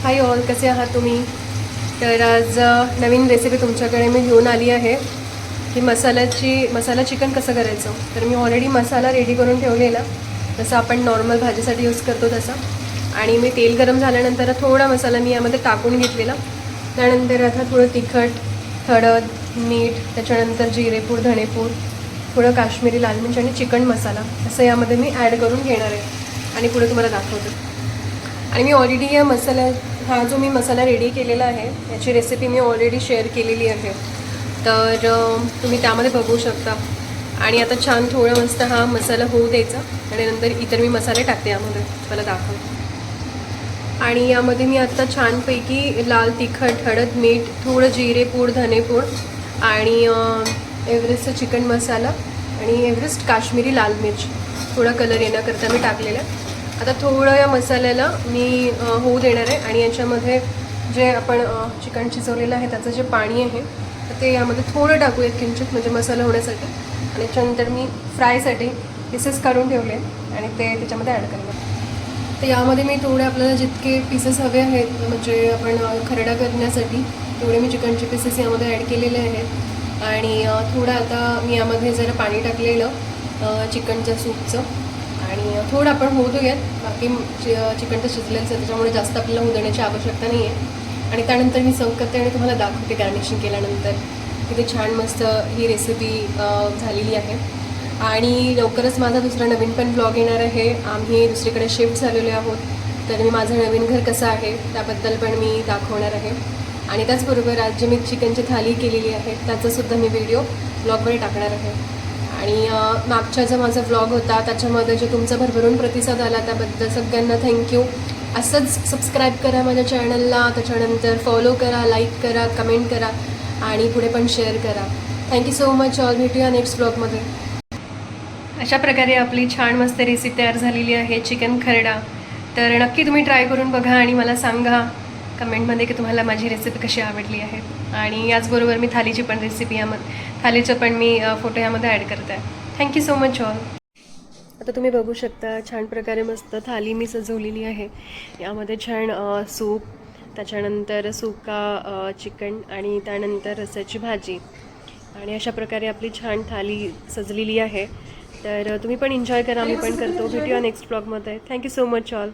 Hi all, कसे आहात तुम्ही? तर आज नवीन रेसिपी तुमच्याकडे मी घेऊन आली आहे की मसाला चिकन कसं करायचं. तर मी ऑलरेडी मसाला रेडी करून ठेवलेला, जसं आपण नॉर्मल भाजीसाठी यूज करतो तसा. आणि मी तेल गरम झाल्यानंतर थोडा मसाला मी यामध्ये टाकून घेतलेला. त्यानंतर आता थोडं तिखट, हळद, मीठ, त्याच्यानंतर जिरेपूड, धणेपूड, थोडं काश्मीरी लाल मिर्च आणि चिकन मसाला असं यामध्ये मी ॲड करून घेणार आहे आणि पुढे तुम्हाला दाखवते. आणि मी ऑलरेडी हा जो मी मसाला रेडी केलेला आहे याची रेसिपी मी ऑलरेडी शेअर केलेली आहे, तर तुम्ही त्यामध्ये बघू शकता. आणि आता छान थोडं मस्त हा मसाला होऊ द्यायचा आणि नंतर इतर मी मसाले टाकते यामध्ये, मला दाखवते. आणि यामध्ये मी आत्ता छानपैकी लाल तिखट, हळद, मीठ, थोडं जिरेपूड, धनेपूड आणि एव्हरेस्टचा चिकन मसाला आणि एव्हरेस्ट काश्मीरी लाल मिर्च थोडा कलर येण्याकरता मी टाकलेला. आता थोडं या मसाल्याला मी होऊ देणार आहे आणि याच्यामध्ये जे आपण चिकन शिजवलेलं आहे त्याचं जे पाणी आहे तर ते यामध्ये थोडं टाकूयात किंचित, म्हणजे मसाला होण्यासाठी. आणि त्याच्यानंतर मी फ्रायसाठी पीसेस काढून ठेवले आणि ते त्याच्यामध्ये ॲड करणार. तर यामध्ये मी थोडे आपल्याला जितके पीसेस हवे आहेत, म्हणजे आपण खरडा करण्यासाठी तेवढे मी चिकनचे पीसेस यामध्ये ॲड केलेले आहेत. आणि थोडं आता मी यामध्ये जरा पाणी टाकलेलं चिकनच्या सूपचं आणि थोडं आपण होऊ देऊयात. बाकी चिकन तर शिजलेलंच आहे, त्याच्यामुळे जास्त आपल्याला होऊ देण्याची आवश्यकता नाही आहे. आणि त्यानंतर मी सर्व करते आणि तुम्हाला दाखवते गार्निशिंग केल्यानंतर किती छान मस्त ही रेसिपी झालेली आहे. आणि लवकरच माझा दुसरा नवीन पण ब्लॉग येणार आहे. आम्ही दुसरीकडे शिफ्ट झालेलो आहोत, तर मी माझं नवीन घर कसं आहे त्याबद्दल पण मी दाखवणार आहे. आणि त्याचबरोबर आज जे मी चिकनची थाली केलेली आहे त्याचासुद्धा मी व्हिडिओ ब्लॉगवर टाकणार आहे. आणि मागचा जो माझा व्लॉग होता त्याच्यामध्ये जो तुमचा भरभरून प्रतिसाद आला त्याबद्दल सगळ्यांना थँक्यू. असंच सबस्क्राईब करा माझ्या चॅनलला, त्याच्यानंतर फॉलो करा, लाईक करा, कमेंट करा आणि पुढे पण शेअर करा. Thank you so much all. भेटूया नेक्स्ट ब्लॉगमध्ये. अशा प्रकारे आपली छान मस्त रेसिपी तयार झालेली आहे, चिकन खरडा. तर नक्की तुम्ही ट्राय करून बघा आणि मला सांगा कमेंटमध्ये की तुम्हाला माझी रेसिपी कशी आवडली आहे. आणि याचबरोबर मी थालीची पण रेसिपी थालीचं पण मी फोटो यामध्ये ॲड करते आहे. Thank you so much all. आता तुम्ही बघू शकता छान प्रकारे मस्त थाली मी सजवलेली आहे. यामध्ये छान सूप, त्याच्यानंतर सुका चिकन आणि त्यानंतर रसाची भाजी. आणि अशा प्रकारे आपली छान थाली सजलेली आहे. तर तुम्ही पण एन्जॉय करा, आम्ही पण करतो. भेटूया नेक्स्ट ब्लॉगमध्ये. Thank you so much all.